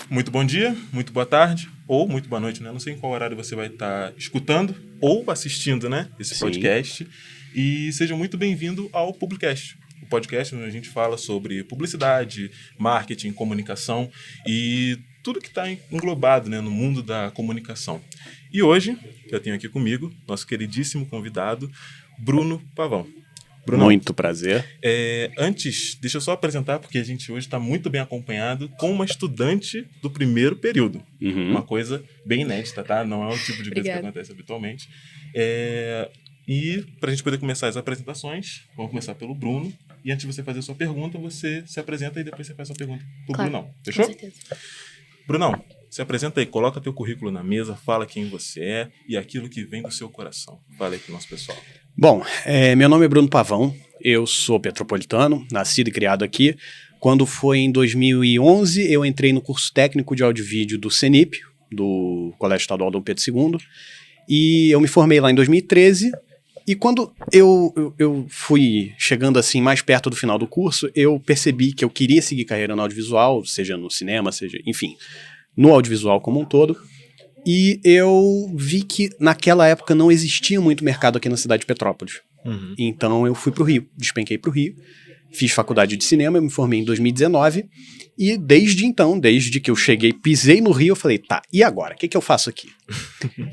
Muito bom dia, muito boa tarde, ou muito boa noite, né? Não sei em qual horário você vai estar escutando ou assistindo, né, esse podcast. E seja muito bem-vindo ao Publicast, o podcast onde a gente fala sobre publicidade, marketing, comunicação e tudo que está englobado, né, no mundo da comunicação. E hoje, eu tenho aqui comigo nosso queridíssimo convidado, Bruno Pavão. Bruno, muito prazer. Antes, deixa eu só apresentar, porque a gente hoje está muito bem acompanhado com uma estudante do primeiro período. Uma coisa bem inédita, tá? Não é o tipo de coisa que acontece habitualmente. E para a gente poder começar as apresentações, vamos começar pelo Bruno. E antes de você fazer a sua pergunta, você se apresenta e depois você faz a sua pergunta pro Brunão. Fechou? Com certeza. Brunão, se apresenta aí, coloca teu currículo na mesa, fala quem você é e aquilo que vem do seu coração. Fala aí pro nosso pessoal. Bom, meu nome é Bruno Pavão, eu sou petropolitano, nascido e criado aqui. Quando foi em 2011, eu entrei no curso técnico de áudio e vídeo do CENIP, do Colégio Estadual Dom Pedro II, e eu me formei lá em 2013, e quando eu fui chegando assim mais perto do final do curso, eu percebi que eu queria seguir carreira no audiovisual, seja no cinema, seja, enfim, no audiovisual como um todo. E eu vi que naquela época não existia muito mercado aqui na cidade de Petrópolis. Então eu fui pro Rio, despenquei pro Rio, fiz faculdade de cinema, eu me formei em 2019 e desde então, desde que eu cheguei, pisei no Rio, eu falei, tá, e agora? O que eu faço aqui?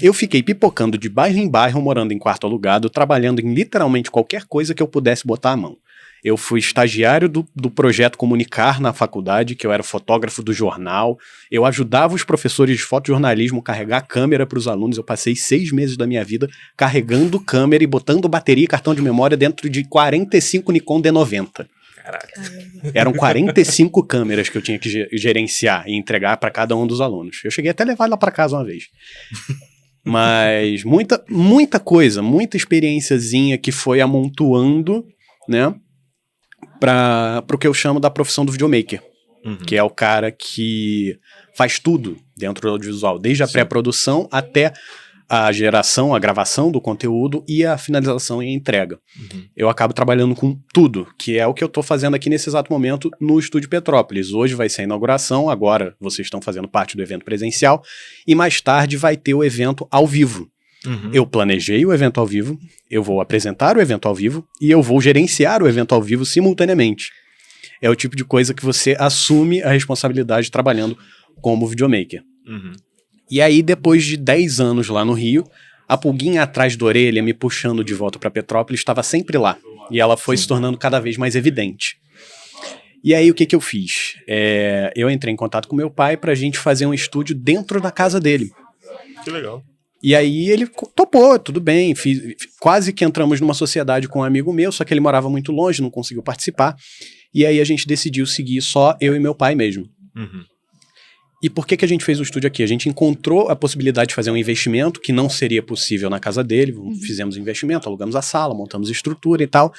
Eu fiquei pipocando de bairro em bairro, morando em quarto alugado, trabalhando em literalmente qualquer coisa que eu pudesse botar a mão. Eu fui estagiário do projeto Comunicar na faculdade, que eu era fotógrafo do jornal. Eu ajudava os professores de fotojornalismo a carregar câmera para os alunos. Eu passei 6 meses da minha vida carregando câmera e botando bateria e cartão de memória dentro de 45 Nikon D90. Caraca. Eram 45 câmeras que eu tinha que gerenciar e entregar para cada um dos alunos. Eu cheguei até a levar lá para casa uma vez. Mas muita coisa, muita experiênciazinha que foi amontoando, né? Para o que eu chamo da profissão do videomaker, que é o cara que faz tudo dentro do audiovisual, desde a pré-produção até a geração, a gravação do conteúdo e a finalização e a entrega. Eu acabo trabalhando com tudo, que é o que eu estou fazendo aqui nesse exato momento no Estúdio Petrópolis. Hoje vai ser a inauguração, agora vocês estão fazendo parte do evento presencial, e mais tarde vai ter o evento ao vivo. Eu planejei o evento ao vivo, eu vou apresentar o evento ao vivo e eu vou gerenciar o evento ao vivo simultaneamente. É o tipo de coisa que você assume a responsabilidade trabalhando como videomaker. E aí, depois de 10 anos lá no Rio, a pulguinha atrás da orelha me puxando de volta para Petrópolis estava sempre lá. E ela foi se tornando cada vez mais evidente. E aí, o que eu fiz? Eu entrei em contato com meu pai para a gente fazer um estúdio dentro da casa dele. Que legal. E aí ele topou, tudo bem, quase que entramos numa sociedade com um amigo meu, só que ele morava muito longe, não conseguiu participar, e aí a gente decidiu seguir só eu e meu pai mesmo. E por que a gente fez o estúdio aqui? A gente encontrou a possibilidade de fazer um investimento que não seria possível na casa dele, fizemos investimento, alugamos a sala, montamos estrutura e tal.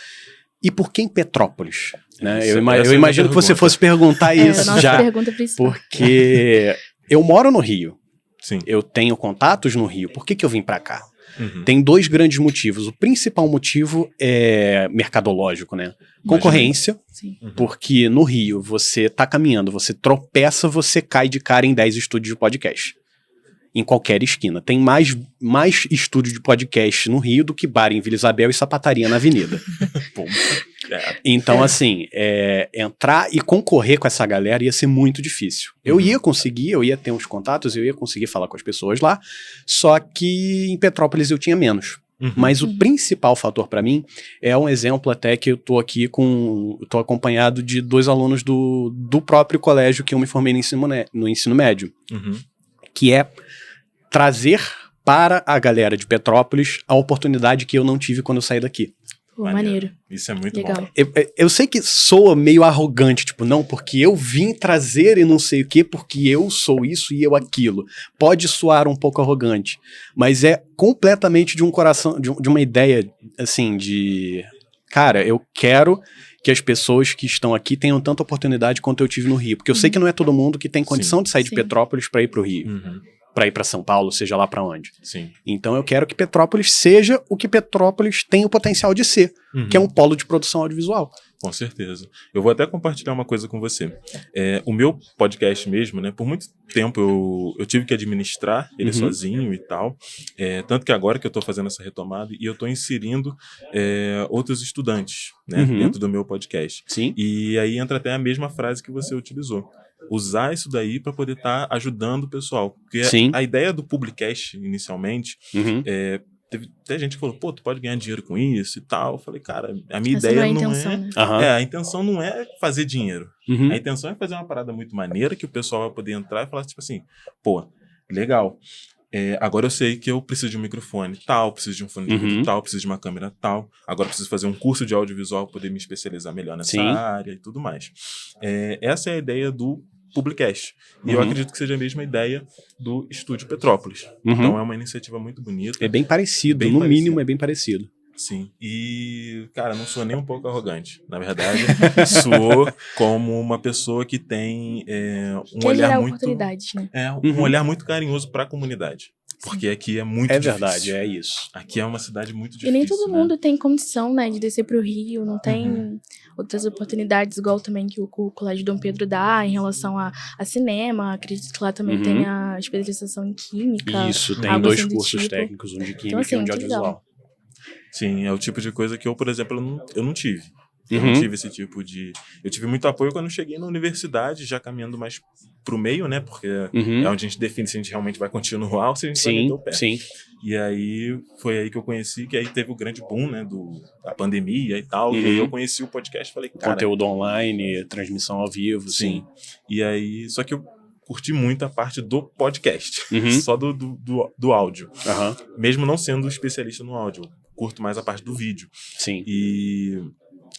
E por que em Petrópolis? Né? Eu imagino que você fosse perguntar isso nossa já, pergunta principal. Porque eu moro no Rio. Sim. Eu tenho contatos no Rio. Por que eu vim pra cá? Tem 2 grandes motivos. O principal motivo é mercadológico, né? Concorrência, porque no Rio você tá caminhando, você tropeça, você cai de cara em 10 estúdios de podcast. Em qualquer esquina. Tem mais estúdio de podcast no Rio do que bar em Vila Isabel e sapataria na avenida. Então, assim, entrar e concorrer com essa galera ia ser muito difícil. Eu ia conseguir, eu ia ter uns contatos, eu ia conseguir falar com as pessoas lá, só que em Petrópolis eu tinha menos. Mas o principal fator para mim é um exemplo até que eu tô aqui tô acompanhado de 2 alunos do próprio colégio que eu me formei no ensino médio, que é trazer para a galera de Petrópolis a oportunidade que eu não tive quando eu saí daqui. Pô, maneiro. Isso é muito legal. bom. Eu sei que soa meio arrogante, tipo, não, porque eu vim trazer e não sei o quê, porque eu sou isso e eu aquilo. Pode soar um pouco arrogante, mas é completamente de um coração, de uma ideia, assim, de cara, eu quero que as pessoas que estão aqui tenham tanta oportunidade quanto eu tive no Rio. Porque eu sei que não é todo mundo que tem condição de sair de Petrópolis para ir pro Rio. Para ir para São Paulo, seja lá para onde. Sim. Então eu quero que Petrópolis seja o que Petrópolis tem o potencial de ser, que é um polo de produção audiovisual. Com certeza. Eu vou até compartilhar uma coisa com você. O meu podcast mesmo, né? Por muito tempo eu tive que administrar ele sozinho e tal. Tanto que agora que eu estou fazendo essa retomada e eu estou inserindo outros estudantes, né? Dentro do meu podcast. Sim. E aí entra até a mesma frase que você utilizou. Usar isso daí para poder estar ajudando o pessoal. Porque a ideia do Publicast, inicialmente, teve até gente que falou, pô, tu pode ganhar dinheiro com isso e tal. Eu falei, cara, a minha ideia não é... Né? A intenção não é fazer dinheiro. A intenção é fazer uma parada muito maneira que o pessoal vai poder entrar e falar, tipo assim, pô, legal. Agora eu sei que eu preciso de um microfone tal, preciso de um fone de ouvido tal, preciso de uma câmera tal. Agora eu preciso fazer um curso de audiovisual para poder me especializar melhor nessa área e tudo mais. Essa é a ideia do Publicast. E eu acredito que seja a mesma ideia do Estúdio Petrópolis. Então é uma iniciativa muito bonita. É bem parecido, no mínimo é bem parecido. Sim. E, cara, não sou nem um pouco arrogante. Na verdade, sou como uma pessoa que tem um olhar muito... oportunidades, né? Um olhar muito carinhoso para a comunidade. Porque aqui é muito difícil. É verdade, é isso. Aqui é uma cidade muito difícil. E nem todo mundo tem condição, né, de descer pro Rio, não tem outras oportunidades, igual também que o Colégio Dom Pedro dá em relação a cinema. Acredito que lá também tem a especialização em química. Isso, tem 2 cursos técnicos, um de química e um de audiovisual. Sim, é o tipo de coisa que eu, por exemplo, eu não tive. Eu não tive esse tipo de... Eu tive muito apoio quando eu cheguei na universidade, já caminhando mais pro meio, né? Porque é onde a gente define se a gente realmente vai continuar ou se a gente vai meter o pé. Sim. E aí, foi aí que eu conheci, que aí teve o grande boom, né? Da pandemia e tal. E aí eu conheci o podcast e falei, cara... Conteúdo online, transmissão ao vivo, sim. E aí, só que eu curti muito a parte do podcast. Só do áudio. Mesmo não sendo especialista no áudio. Curto mais a parte do vídeo. Sim. E...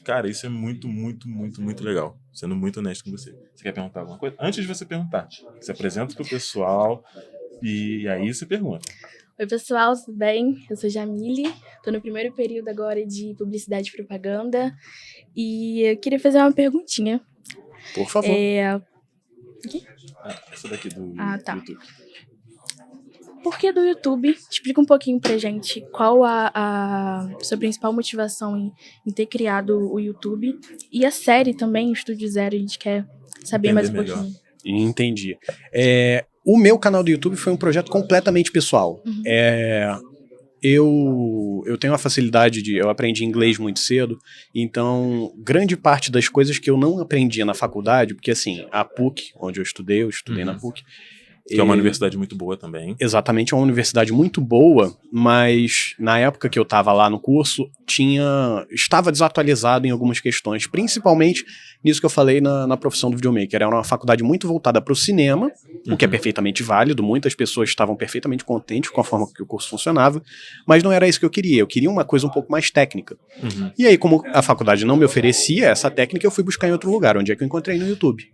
Cara, isso é muito, muito, muito, muito legal. Sendo muito honesto com você. Você quer perguntar alguma coisa? Antes de você perguntar, você apresenta pro pessoal e aí você pergunta. Oi, pessoal, tudo bem? Eu sou Jamile, tô no primeiro período agora de Publicidade e Propaganda e eu queria fazer uma perguntinha. Por favor. Essa daqui do YouTube. Por que do YouTube? Explica um pouquinho pra gente qual a sua principal motivação em ter criado o YouTube. E a série também, Estúdio Zero, a gente quer saber mais um pouquinho. Entendi. O meu canal do YouTube foi um projeto completamente pessoal. Eu tenho a facilidade eu aprendi inglês muito cedo, então grande parte das coisas que eu não aprendia na faculdade, porque assim, a PUC, onde eu estudei na PUC, que é uma universidade muito boa também. Exatamente, é uma universidade muito boa, mas na época que eu estava lá no curso, estava desatualizado em algumas questões, principalmente nisso que eu falei na profissão do videomaker. Era uma faculdade muito voltada para o cinema, o que é perfeitamente válido, muitas pessoas estavam perfeitamente contentes com a forma que o curso funcionava, mas não era isso que eu queria uma coisa um pouco mais técnica. E aí, como a faculdade não me oferecia essa técnica, eu fui buscar em outro lugar, onde é que eu encontrei no YouTube.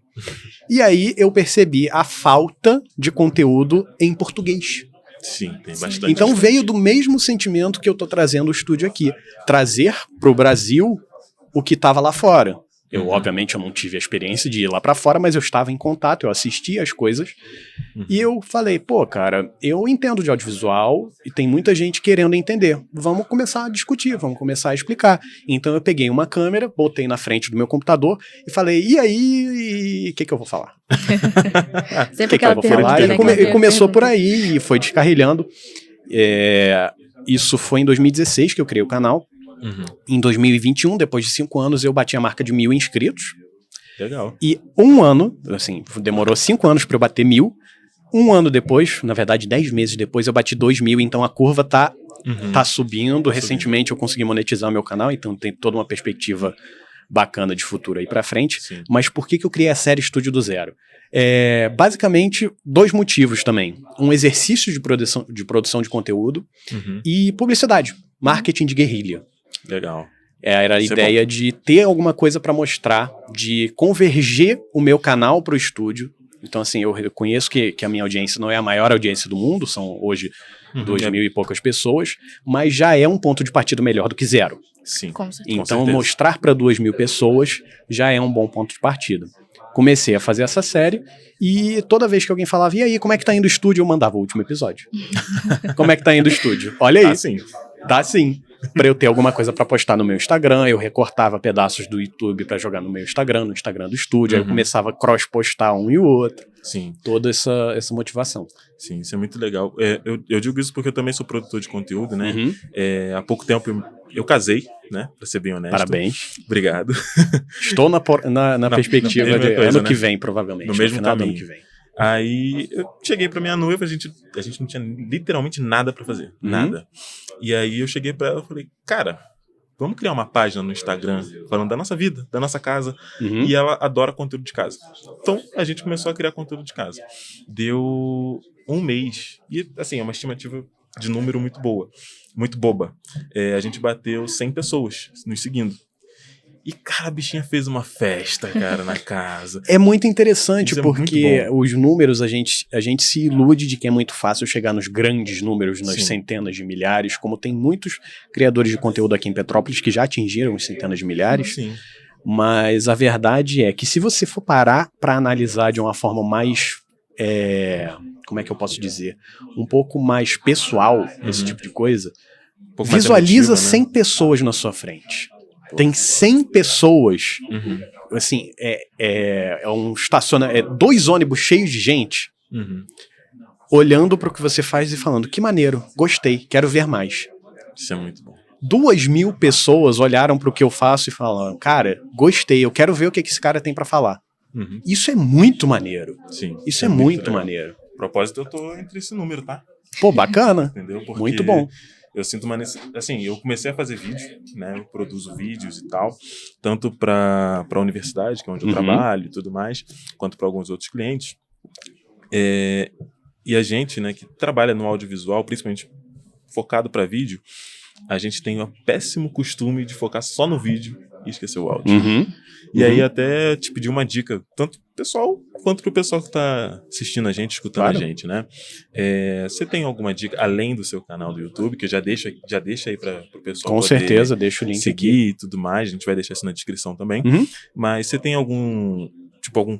E aí eu percebi a falta de conteúdo em português. Sim, tem bastante. Então veio do mesmo sentimento que eu tô trazendo o estúdio aqui. Trazer pro Brasil o que estava lá fora. Obviamente, eu não tive a experiência de ir lá pra fora, mas eu estava em contato, eu assistia as coisas. E eu falei, pô, cara, eu entendo de audiovisual e tem muita gente querendo entender. Vamos começar a discutir, vamos começar a explicar. Então eu peguei uma câmera, botei na frente do meu computador e falei, e aí, o que eu vou falar? Sempre que eu vou falar? E começou por aí e foi descarrilhando. Isso foi em 2016 que eu criei o canal. Em 2021, depois de 5 anos, eu bati a marca de 1.000 inscritos. Legal. E 1 ano, assim, demorou 5 anos para eu bater 1.000. 1 ano depois, na verdade 10 meses depois, eu bati 2.000, então a curva tá subindo. Recentemente eu consegui monetizar meu canal, então tem toda uma perspectiva bacana de futuro aí pra frente. Sim. Mas por que eu criei a série Estúdio do Zero? Basicamente, 2 motivos também. Um exercício de produção de conteúdo e publicidade, marketing de guerrilha. Legal. Era a ideia de ter alguma coisa para mostrar, de converger o meu canal pro estúdio Então, assim, eu reconheço que a minha audiência não é a maior audiência do mundo, são hoje 2.000 e poucas pessoas, mas já é um ponto de partida melhor do que 0. Sim. Com certeza. Então, mostrar para 2.000 pessoas já é um bom ponto de partida. Comecei a fazer essa série e toda vez que alguém falava, e aí, como é que tá indo o estúdio? Eu mandava o último episódio. Como é que tá indo o estúdio? Olha aí. Tá sim. Tá sim. Pra eu ter alguma coisa pra postar no meu Instagram, eu recortava pedaços do YouTube pra jogar no meu Instagram, no Instagram do estúdio, aí eu começava a cross-postar um e o outro. Sim. Toda essa motivação. Sim, isso é muito legal. Eu digo isso porque eu também sou produtor de conteúdo, né? Há pouco tempo eu casei, né? Pra ser bem honesto. Parabéns. Obrigado. Estou na perspectiva de coisa, ano que vem, provavelmente. No mesmo final caminho. Do ano que vem. Aí eu cheguei pra minha noiva, a gente não tinha literalmente nada pra fazer. Nada. E aí eu cheguei pra ela e falei, cara, vamos criar uma página no Instagram falando da nossa vida, da nossa casa. E ela adora conteúdo de casa. Então a gente começou a criar conteúdo de casa. Deu um mês. E assim, é uma estimativa de número muito boa. Muito boba. A gente bateu 100 pessoas nos seguindo. E, cara, a bichinha fez uma festa, cara, na casa. É muito interessante, Isso porque os números, a gente se ilude de que é muito fácil chegar nos grandes números, nas centenas de milhares, como tem muitos criadores de conteúdo aqui em Petrópolis que já atingiram as centenas de milhares. Sim. Mas a verdade é que se você for parar para analisar de uma forma mais, como é que eu posso dizer, um pouco mais pessoal, esse tipo de coisa, visualiza 100 pessoas na sua frente. Tem 100 pessoas, assim, dois ônibus cheios de gente, olhando para o que você faz e falando, que maneiro, gostei, quero ver mais. Isso é muito bom. 2.000 pessoas olharam para o que eu faço e falaram, cara, gostei, eu quero ver o que esse cara tem para falar. Isso é muito maneiro. Sim. Isso é muito maneiro. A propósito, eu tô entre esse número, tá? Pô, bacana. Entendeu? Porque muito bom. Eu sinto uma necessidade. Assim, eu comecei a fazer vídeo, né? Eu produzo vídeos e tal, tanto para a universidade, que é onde eu trabalho e tudo mais, quanto para alguns outros clientes. E a gente, né, que trabalha no audiovisual, principalmente focado para vídeo, a gente tem o péssimo costume de focar só no vídeo e esquecer o áudio. E aí até te pedir uma dica, tanto pro pessoal quanto pro pessoal que tá assistindo a gente, escutando a gente, né? Você tem alguma dica, além do seu canal do YouTube, que eu já deixo aí pro pessoal com certeza, deixa o link seguir aqui. E tudo mais, a gente vai deixar isso na descrição também. Mas você tem algum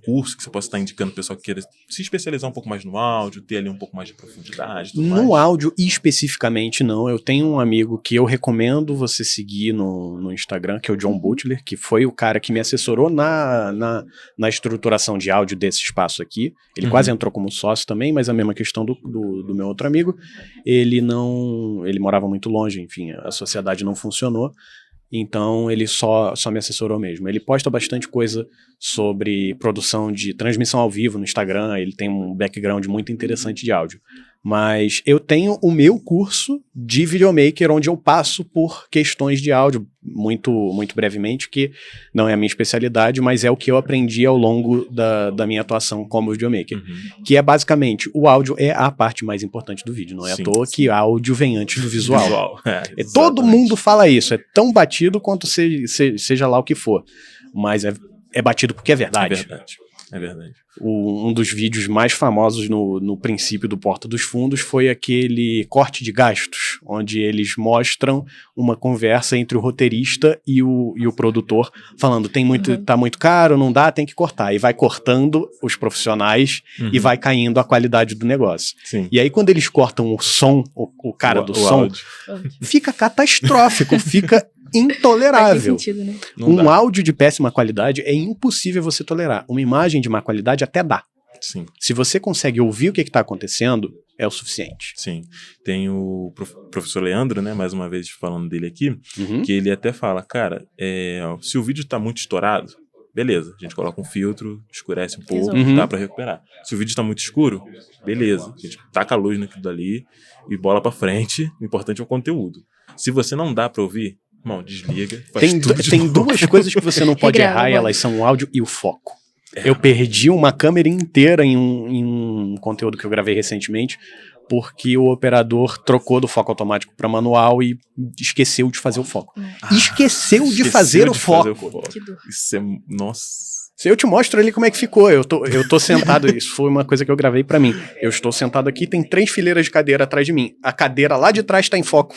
curso que você possa estar indicando pro pessoal que queira se especializar um pouco mais no áudio, ter ali um pouco mais de profundidade? No áudio, especificamente, não. Eu tenho um amigo que eu recomendo você seguir no Instagram, que é o John Butler, que foi o cara que me assessorou na estruturação de áudio desse espaço aqui. Ele quase entrou como sócio também, mas a mesma questão do meu outro amigo. Ele morava muito longe, enfim, a sociedade não funcionou. Então ele só me assessorou mesmo. Ele posta bastante coisa sobre produção de transmissão ao vivo no Instagram, ele tem um background muito interessante de áudio. Mas eu tenho o meu curso de videomaker, onde eu passo por questões de áudio, muito, muito brevemente, que não é a minha especialidade, mas é o que eu aprendi ao longo da minha atuação como videomaker. Que é basicamente, o áudio é a parte mais importante do vídeo, não é à toa que áudio vem antes do visual. Todo mundo fala isso, é tão batido quanto seja lá o que for, mas é batido porque é verdade. É verdade. Um dos vídeos mais famosos no princípio do Porta dos Fundos foi aquele corte de gastos, onde eles mostram uma conversa entre o roteirista e o produtor, falando, tá muito caro, não dá, tem que cortar. E vai cortando os profissionais e vai caindo a qualidade do negócio. Sim. E aí quando eles cortam o som, o cara do som, áudio. Fica catastrófico, fica intolerável. Faz sentido, né? Um áudio de péssima qualidade é impossível você tolerar. Uma imagem de má qualidade até dá. Sim. Se você consegue ouvir o que está acontecendo, é o suficiente. Sim. Tem o professor Leandro, né, mais uma vez falando dele aqui, que ele até fala, cara, se o vídeo está muito estourado, beleza, a gente coloca um filtro, escurece um pouco, dá para recuperar. Se o vídeo está muito escuro, beleza, a gente taca a luz naquilo dali e bola para frente, o importante é o conteúdo. Se você não dá para ouvir, irmão, desliga, faz tudo de Tem novo. duas coisas que você não pode errar e elas são o áudio e o foco. Eu perdi uma câmera inteira em um conteúdo que eu gravei recentemente porque o operador trocou do foco automático para manual e esqueceu de fazer o foco. Esqueceu de fazer o foco. Isso é... Nossa... Se eu te mostro ali como é que ficou, eu tô sentado, isso foi uma coisa que eu gravei pra mim. Eu estou sentado aqui, tem 3 fileiras de cadeira atrás de mim. A cadeira lá de trás tá em foco.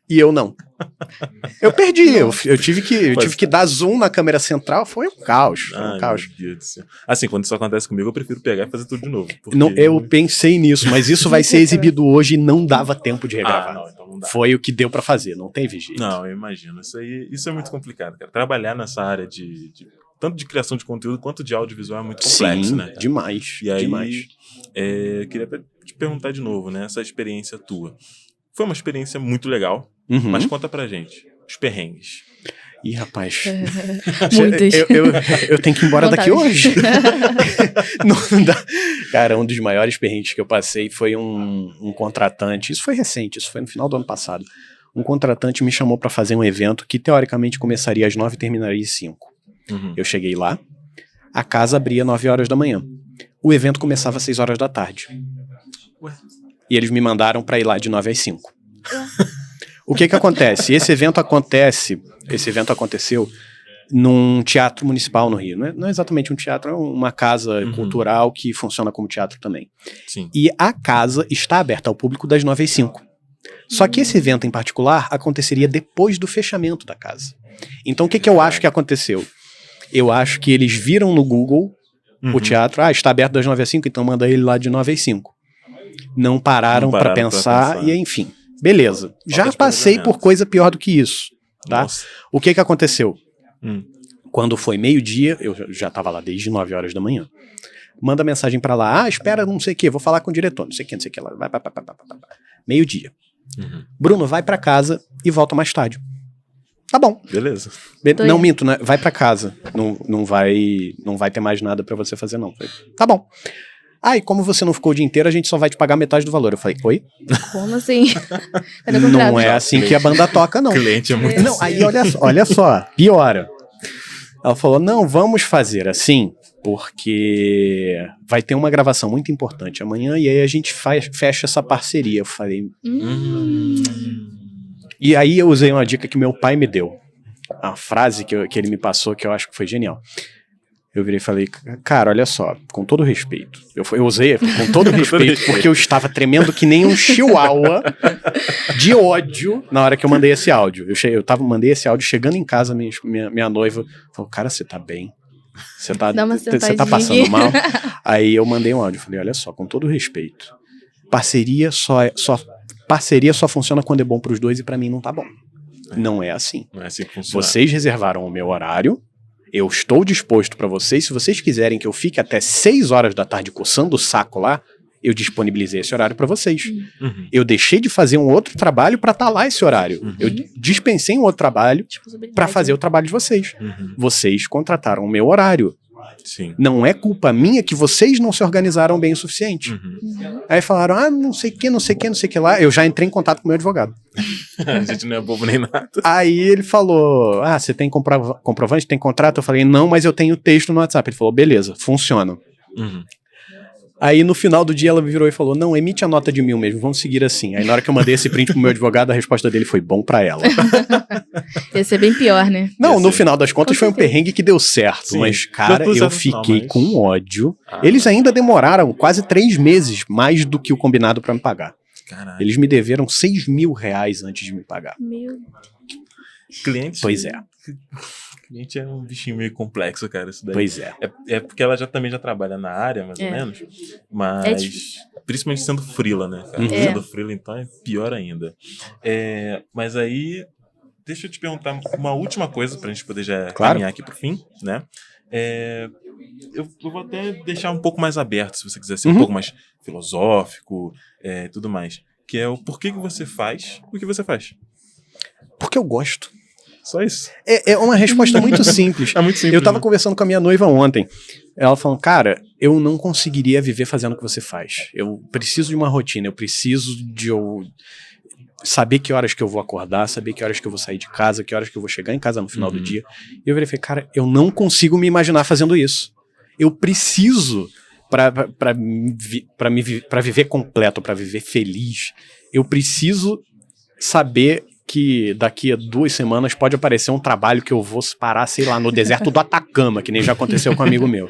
E eu não. Eu perdi, eu tive que dar zoom na câmera central, foi um caos. Meu Deus do céu. Assim, quando isso acontece comigo, eu prefiro pegar e fazer tudo de novo. Não, eu pensei nisso, mas isso vai ser exibido hoje e não dava tempo de regravar. Então não dá. Foi o que deu pra fazer, não teve jeito. Não, eu imagino. Isso é muito complicado, cara. Trabalhar nessa área tanto de criação de conteúdo quanto de audiovisual é muito complexo, Sim, né? Cara? Demais, E aí, demais. Queria até te perguntar de novo, né? Essa experiência tua. Foi uma experiência muito legal, Uhum. mas conta pra gente os perrengues. Ih, rapaz. Muitos. Eu tenho que ir embora daqui Vontade. hoje. Não dá. Cara, um dos maiores perrengues que eu passei foi um contratante. Isso foi recente, isso foi no final do ano passado. Um contratante me chamou pra fazer um evento que teoricamente começaria às 9 e terminaria às 5. Uhum. Eu cheguei lá, a casa abria 9 horas da manhã. O evento começava às 6 horas da tarde. Ué? E eles me mandaram pra ir lá de 9 às 5. O que acontece? Esse evento aconteceu num teatro municipal no Rio. Não é exatamente um teatro, é uma casa cultural que funciona como teatro também. Sim. E a casa está aberta ao público das 9 às 5. Só que esse evento em particular aconteceria depois do fechamento da casa. Então o que eu acho que aconteceu? Eu acho que eles viram no Google o teatro, está aberto das 9 às 5, então manda ele lá de 9 às 5. Não pararam para pensar, e enfim, beleza. Já passei por coisa pior do que isso, tá? Nossa. O que aconteceu? Quando foi meio-dia, eu já estava lá desde 9 horas da manhã, manda mensagem para lá, espera não sei o que, vou falar com o diretor, não sei o que, lá, vai. Meio-dia. Bruno, vai para casa e volta mais tarde. Tá bom. Beleza. Não, minto, né? Vai pra casa. Não vai ter mais nada pra você fazer, não. Falei, tá bom. E como você não ficou o dia inteiro, a gente só vai te pagar metade do valor. Eu falei, oi? Como assim? Não é assim que a banda toca, não. O cliente é muito... Não, aí olha só, piora. Ela falou, não, vamos fazer assim, porque vai ter uma gravação muito importante amanhã e aí a gente fecha essa parceria. Eu falei... E aí eu usei uma dica que meu pai me deu. A frase que ele me passou, que eu acho que foi genial. Eu virei e falei, cara, olha só, com todo respeito. Eu usei com todo respeito, porque eu estava tremendo que nem um chihuahua de ódio na hora que eu mandei esse áudio. Mandei esse áudio, chegando em casa, minha noiva falou, cara, você tá bem? Você tá passando mal? Aí eu mandei um áudio, falei, olha só, com todo respeito, parceria só funciona quando é bom pros dois e pra mim não tá bom. Não é assim. Não é assim que funciona. Vocês reservaram o meu horário, eu estou disposto pra vocês, se vocês quiserem que eu fique até 6 horas da tarde coçando o saco lá, eu disponibilizei esse horário pra vocês. Eu deixei de fazer um outro trabalho pra estar lá esse horário. Eu dispensei um outro trabalho pra fazer o trabalho de vocês. Vocês contrataram o meu horário. Sim. Não é culpa minha que vocês não se organizaram bem o suficiente. Aí falaram, não sei o que lá. Eu já entrei em contato com o meu advogado. A gente não é bobo nem nada. Aí ele falou, você tem comprovante, tem contrato? Eu falei, não, mas eu tenho texto no WhatsApp. Ele falou, beleza, funciona. Aí no final do dia ela me virou e falou, não, emite a nota de 1.000 mesmo, vamos seguir assim. Aí na hora que eu mandei esse print pro meu advogado, a resposta dele foi bom pra ela. Ia ser bem pior, né? Não, no final das contas foi um perrengue que deu certo. Sim. Mas, cara, eu fiquei com ódio. Eles ainda demoraram quase 3 meses mais do que o combinado pra me pagar. Caralho. Eles me deveram R$6.000 antes de me pagar. Meu Deus. Cliente... Pois é. Cliente é um bichinho meio complexo, cara, isso daí. Pois é. É porque ela também já trabalha na área, mais ou menos. Mas, principalmente sendo freela, né, cara? Sendo freela, então é pior ainda. Mas aí, deixa eu te perguntar uma última coisa pra gente poder já caminhar aqui pro fim, né? Eu vou até deixar um pouco mais aberto, se você quiser ser um pouco mais filosófico, tudo mais. Que é o porquê que você faz o que você faz. Porque eu gosto. Só isso. É uma resposta muito simples. É muito simples. Eu tava conversando com a minha noiva ontem. Ela falou, cara, eu não conseguiria viver fazendo o que você faz. Eu preciso de uma rotina, eu preciso de saber que horas que eu vou acordar, saber que horas que eu vou sair de casa, que horas que eu vou chegar em casa no final do dia. E eu falei, cara, eu não consigo me imaginar fazendo isso. Eu preciso Para viver completo, para viver feliz, eu preciso saber que daqui a 2 semanas pode aparecer um trabalho que eu vou parar, sei lá, no deserto do Atacama, que nem já aconteceu com um amigo meu.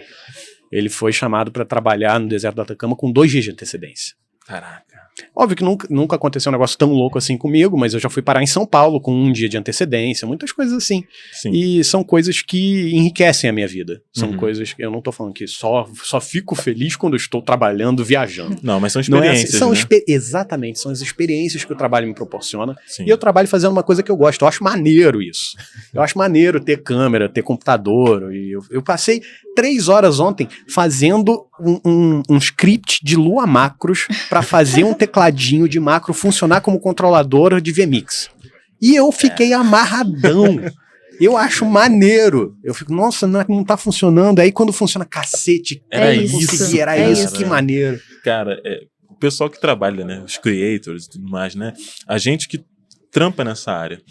Ele foi chamado para trabalhar no deserto do Atacama com 2 dias de antecedência. Caraca. Óbvio que nunca aconteceu um negócio tão louco assim comigo, mas eu já fui parar em São Paulo com 1 dia de antecedência, muitas coisas assim. Sim. E são coisas que enriquecem a minha vida. São coisas que eu não tô falando que só fico feliz quando eu estou trabalhando, viajando. Não, mas são experiências, não é né? Exatamente, são as experiências que o trabalho me proporciona. Sim. E eu trabalho fazendo uma coisa que eu gosto. Eu acho maneiro isso. Eu acho maneiro ter câmera, ter computador. E eu passei 3 horas ontem fazendo um script de Lua Macros para fazer um tecladinho de macro funcionar como controlador de VMix. E eu fiquei amarradão. Eu acho maneiro. Eu fico, nossa, não tá funcionando. Aí quando funciona, cacete. Era isso. Era É isso, isso. que maneiro. Cara, o pessoal que trabalha, né? Os creators e tudo mais, né? A gente que trampa nessa área,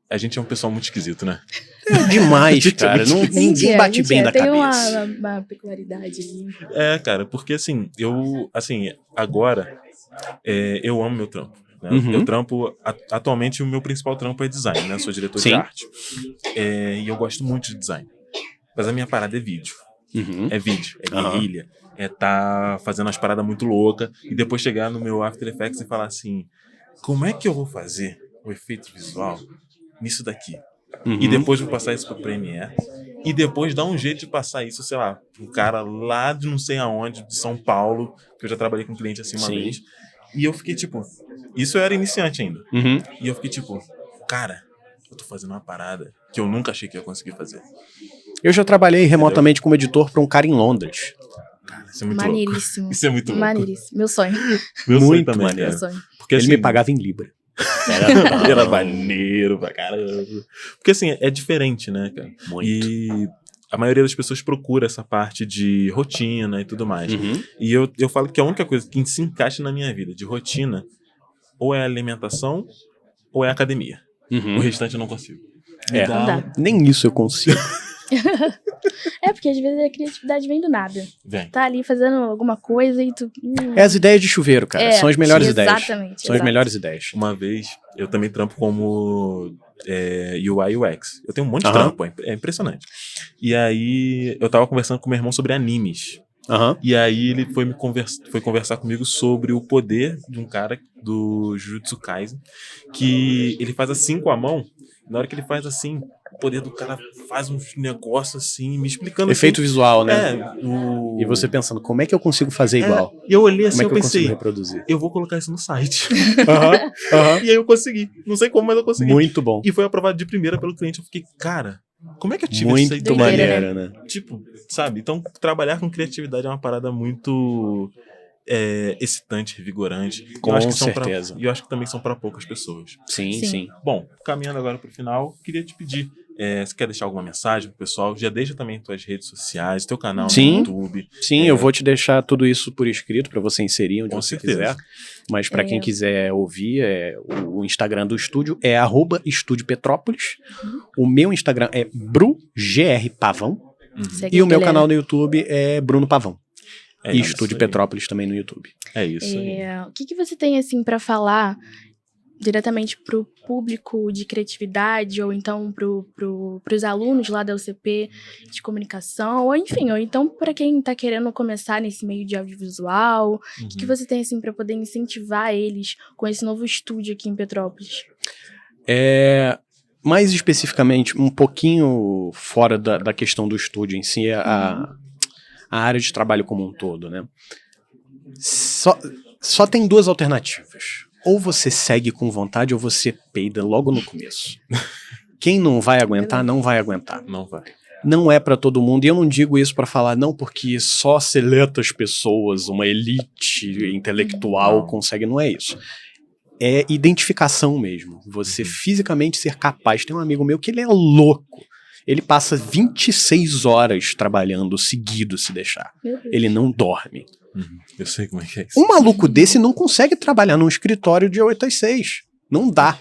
a gente é um pessoal muito esquisito, né? É demais, cara. Ninguém bate bem da tem cabeça. uma peculiaridade ali. Cara, porque assim, agora, eu amo meu trampo. Né? Uhum. Eu trampo, atualmente o meu principal trampo é design, né? Eu sou diretor Sim. de arte. E eu gosto muito de design. Mas a minha parada é vídeo. Uhum. É vídeo, é guerrilha. Tá fazendo umas paradas muito loucas e depois chegar no meu After Effects e falar assim, como é que eu vou fazer o efeito visual nisso daqui? Uhum. E depois vou passar isso pro Premiere. E depois dar um jeito de passar isso, sei lá, um cara lá de não sei aonde, de São Paulo, que eu já trabalhei com um cliente assim uma Sim. vez. E eu fiquei tipo, isso eu era iniciante ainda. Uhum. E eu fiquei tipo, cara, eu tô fazendo uma parada que eu nunca achei que ia conseguir fazer. Eu já trabalhei remotamente como editor para um cara em Londres. Cara, isso é muito louco. Maneiríssimo. Isso é muito louco. Maneiríssimo. Meu sonho. Meu sonho Muito também, maneiro. Meu sonho. Porque, Ele assim, me pagava em Libra. Era maneiro pra caramba. Porque assim, é diferente, né, cara? Muito. E a maioria das pessoas procura essa parte de rotina e tudo mais. Uhum. E eu falo que a única coisa que se encaixa na minha vida de rotina ou é alimentação ou é academia. Uhum. O restante eu não consigo. É. Não dá. Nem isso eu consigo. Porque às vezes a criatividade vem do nada. Vem. Tá ali fazendo alguma coisa e tu... É as ideias de chuveiro, cara. São as melhores ideias. Exatamente. São as melhores ideias. Uma vez, eu também trampo como UI e UX. Eu tenho um monte de Aham. trampo, é impressionante. E aí, eu tava conversando com meu irmão sobre animes. Aham. E aí ele foi conversar comigo sobre o poder de um cara do Jujutsu Kaisen, que ele faz assim com a mão, na hora que ele faz assim, o poder do cara faz uns negócios assim, me explicando Efeito assim, visual, né? E E você pensando, como é que eu consigo fazer igual? E eu olhei assim, Como é eu que eu consigo pensei, reproduzir? eu vou colocar isso no site. Aham. Aham. E aí eu consegui. Não sei como, mas eu consegui. Muito bom. E foi aprovado de primeira pelo cliente. Eu fiquei, cara, como é que eu tive essa Muito ideia? Doideira, maneiro, né? Tipo, sabe? Então, trabalhar com criatividade é uma parada muito excitante, revigorante. Com eu acho que certeza. E eu acho que também são para poucas pessoas. Sim, Sim. sim. Bom, caminhando agora pro final, queria te pedir, você quer deixar alguma mensagem pro pessoal? Já deixa também tuas redes sociais, teu canal Sim. no YouTube. Sim, eu vou te deixar tudo isso por escrito para você inserir onde Com você certeza. quiser. Mas para quem quiser ouvir, o Instagram do estúdio é @estudiopetrópolis. O meu Instagram é BruGRPavão. Segue E a o meu galera. canal no YouTube é Bruno Pavão. E isso Estúdio aí. Petrópolis também no YouTube. É isso aí. O que você tem, assim, pra falar diretamente pro público de criatividade, ou então pros alunos lá da UCP de comunicação, ou enfim, ou então pra quem tá querendo começar nesse meio de audiovisual, o que você tem, assim, pra poder incentivar eles com esse novo estúdio aqui em Petrópolis? Mais especificamente, um pouquinho fora da questão do estúdio em si, a área de trabalho como um todo, né? Só tem 2 alternativas. Ou você segue com vontade, ou você peida logo no começo. Quem não vai aguentar, não vai aguentar. Não vai. Não é pra todo mundo, e eu não digo isso pra falar não porque só seletas pessoas, uma elite intelectual Não. consegue, não é isso. É identificação mesmo, você fisicamente ser capaz. Tem um amigo meu que ele é louco, ele passa 26 horas trabalhando seguido se deixar, Meu Deus. ele não dorme. Eu sei como é que é isso. Um maluco desse não consegue trabalhar num escritório de 8 às 6, não dá.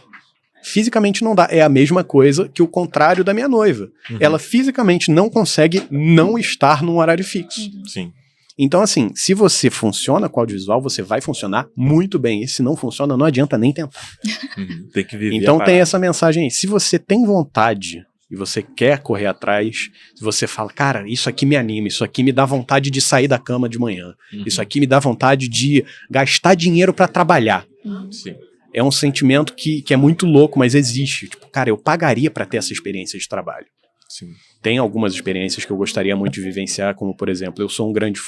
Fisicamente não dá. É a mesma coisa que o contrário da minha noiva. Ela fisicamente não consegue não estar num horário fixo. Sim. Então, assim, se você funciona com audiovisual, você vai funcionar muito bem. E se não funciona, não adianta nem tentar. Tem que viver. Então tem essa mensagem aí. Se você tem vontade e você quer correr atrás, se você fala, cara, isso aqui me anima, isso aqui me dá vontade de sair da cama de manhã, isso aqui me dá vontade de gastar dinheiro pra trabalhar. Sim. É um sentimento que é muito louco, mas existe. Tipo, cara, eu pagaria pra ter essa experiência de trabalho. Sim. Tem algumas experiências que eu gostaria muito de vivenciar, como, por exemplo, eu sou um grande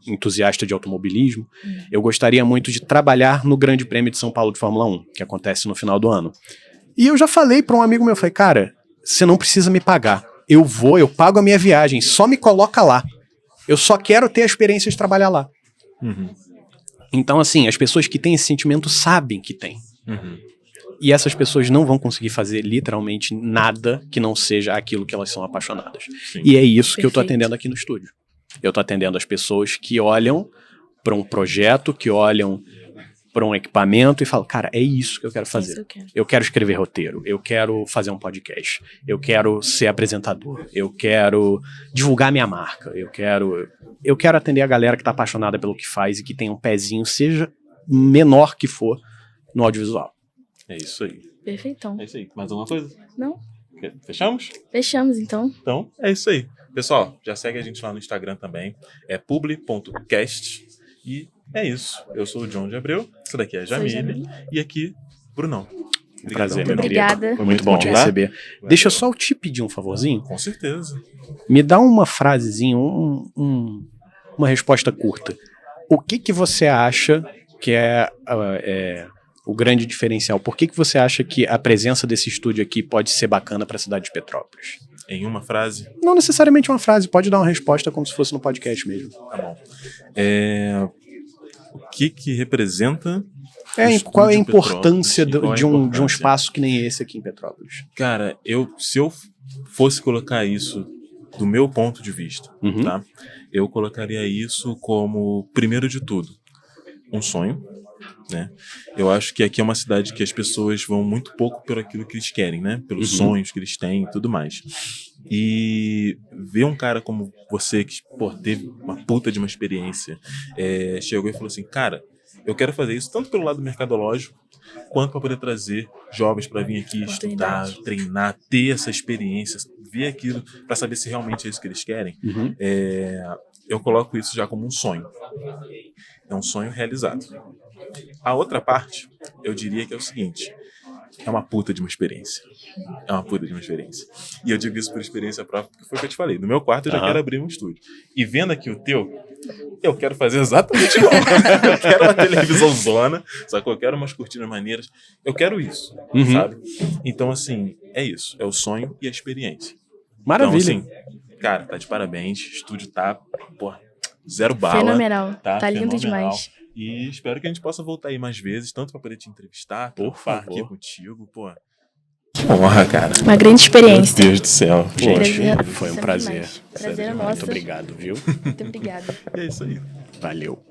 entusiasta de automobilismo. Eu gostaria muito de trabalhar no Grande Prêmio de São Paulo de Fórmula 1, que acontece no final do ano. E eu já falei para um amigo meu, falei, cara, você não precisa me pagar. Eu pago a minha viagem, só me coloca lá. Eu só quero ter a experiência de trabalhar lá. Então, assim, as pessoas que têm esse sentimento sabem que tem. E essas pessoas não vão conseguir fazer literalmente nada que não seja aquilo que elas são apaixonadas. Sim. E é isso que eu tô Perfeito. atendendo aqui no estúdio. Eu tô atendendo as pessoas que olham para um projeto, que olham para um equipamento e falam, cara, é isso que eu quero fazer. Isso eu quero. Eu quero escrever roteiro, eu quero fazer um podcast, eu quero ser apresentador, eu quero divulgar minha marca, eu quero atender a galera que tá apaixonada pelo que faz e que tem um pezinho, seja menor que for, no audiovisual. É isso aí. Perfeitão. É isso aí. Mais alguma coisa? Não? Fechamos? Fechamos, então. Então, é isso aí. Pessoal, já segue a gente lá no Instagram também. É publi.cast. E é isso. Eu sou o John de Abreu. Essa daqui é a Jamile. Jamile. E aqui, Brunão. Prazer, Obrigadão, meu Brunão. querido. Obrigada. Foi muito bom te Tá? receber. Deixa eu só te pedir um favorzinho. Com certeza. Me dá uma frasezinha, uma resposta curta. O que você acha que é o grande diferencial? Por que você acha que a presença desse estúdio aqui pode ser bacana para a cidade de Petrópolis? Em uma frase, Não necessariamente uma frase, pode dar uma resposta como se fosse no podcast mesmo. tá bom. O que representa... Qual é a Estúdio importância Petrópolis, de qual a um importância? espaço que nem esse aqui em Petrópolis? Cara, se eu fosse colocar isso do meu ponto de vista, Uhum. tá? Eu colocaria isso como, primeiro de tudo, um sonho, né? Eu acho que aqui é uma cidade que as pessoas vão muito pouco pelo aquilo que eles querem, né? Pelos sonhos que eles têm e tudo mais. E ver um cara como você, que teve uma puta de uma experiência, chegou e falou assim, cara, eu quero fazer isso tanto pelo lado mercadológico, quanto para poder trazer jovens para vir aqui estudar, Oportunidade. treinar, ter essa experiência, ver aquilo para saber se realmente é isso que eles querem. Uhum. Eu coloco isso já como um sonho. É um sonho realizado. A outra parte, eu diria que é o seguinte, é uma puta de uma experiência. É uma puta de uma experiência. E eu digo isso por experiência própria, porque foi o que eu te falei. No meu quarto eu já quero abrir um estúdio. E vendo aqui o teu, eu quero fazer exatamente igual. Eu quero uma televisão zona, só que eu quero umas cortinas maneiras. Eu quero isso, sabe? Então, assim, é isso. É o sonho e a experiência. Maravilha. Então, assim, cara, tá de parabéns. O estúdio tá, zero bala. Fenomenal. Tá lindo fenomenal. demais. E espero que a gente possa voltar aí mais vezes, tanto pra poder te entrevistar, Por falar aqui favor. contigo, Que honra, cara. Uma grande experiência. Meu Deus do céu. Gente, Prazer- foi um sempre prazer. mais. Prazer é Sério, nosso. Muito obrigado, viu? Muito obrigada. É isso aí. Valeu.